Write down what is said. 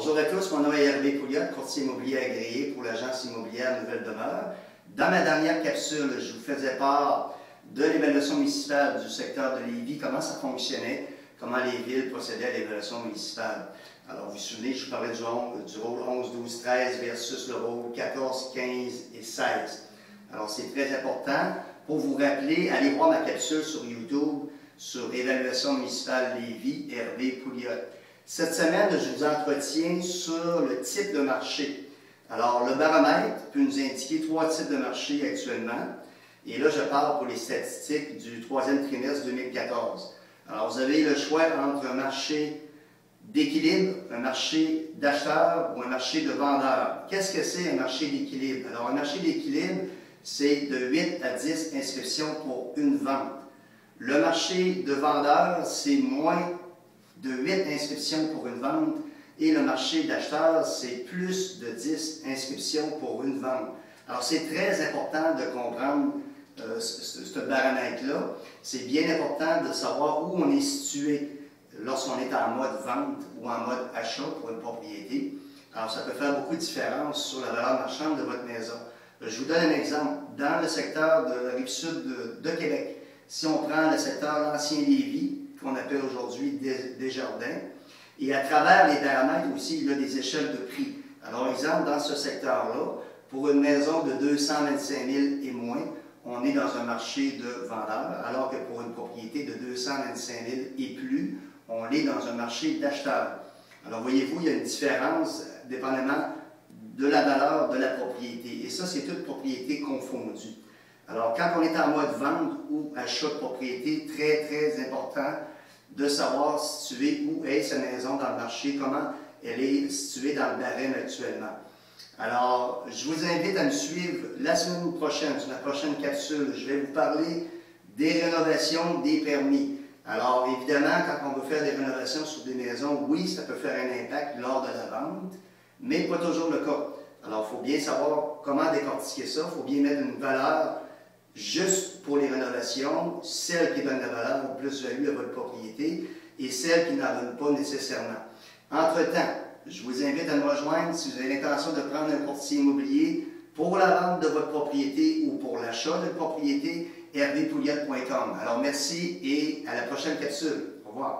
Bonjour à tous, mon nom est Hervé Pouliot, courtier immobilier agréé pour l'agence immobilière Nouvelle Demeure. Dans ma dernière capsule, je vous faisais part de l'évaluation municipale du secteur de Lévis, comment ça fonctionnait, comment les villes procédaient à l'évaluation municipale. Alors, vous vous souvenez, je vous parlais du rôle 11, 12, 13 versus le rôle 14, 15 et 16. Alors, c'est très important. Pour vous rappeler, allez voir ma capsule sur YouTube sur évaluation municipale Lévis, Hervé Pouliot. Cette semaine, je vous entretiens sur le type de marché. Alors, le baromètre peut nous indiquer 3 types de marchés actuellement. Et là, je parle pour les statistiques du 3e trimestre 2014. Alors, vous avez le choix entre un marché d'équilibre, un marché d'acheteurs ou un marché de vendeurs. Qu'est-ce que c'est un marché d'équilibre? Alors, un marché d'équilibre, c'est de 8 à 10 inscriptions pour une vente. Le marché de vendeurs, c'est moins de 8 inscriptions pour une vente, et le marché d'acheteurs, c'est plus de 10 inscriptions pour une vente. Alors, c'est très important de comprendre ce baromètre-là. C'est bien important de savoir où on est situé lorsqu'on est en mode vente ou en mode achat pour une propriété. Alors, ça peut faire beaucoup de différence sur la valeur marchande de votre maison. Je vous donne un exemple. Dans le secteur de la Rive-Sud de Québec, si on prend le secteur l'Ancien Lévis, qu'on appelle aujourd'hui Desjardins, et à travers les baromètres aussi, il y a des échelles de prix. Alors, exemple, dans ce secteur-là, pour une maison de 225 000 et moins, on est dans un marché de vendeurs, alors que pour une propriété de 225 000 et plus, on est dans un marché d'acheteurs. Alors, voyez-vous, il y a une différence dépendamment de la valeur de la propriété. Et ça, c'est toute propriété confondue. Alors, quand on est en mode vente ou achat de propriété, très, très important de savoir situer où est sa maison dans le marché, comment elle est située dans le barème actuellement. Alors, je vous invite à me suivre la semaine prochaine, sur la prochaine capsule. Je vais vous parler des rénovations des permis. Alors, évidemment, quand on veut faire des rénovations sur des maisons, oui, ça peut faire un impact lors de la vente, mais pas toujours le cas. Alors, il faut bien savoir comment décortiquer ça, il faut bien mettre une valeur juste pour les rénovations, celle qui donne la valeur ou plus-value à votre propriété et celle qui n'en donne pas nécessairement. Entre-temps, je vous invite à me rejoindre si vous avez l'intention de prendre un courtier immobilier pour la vente de votre propriété ou pour l'achat de propriété, hervépouliot.com. Alors merci et à la prochaine capsule. Au revoir.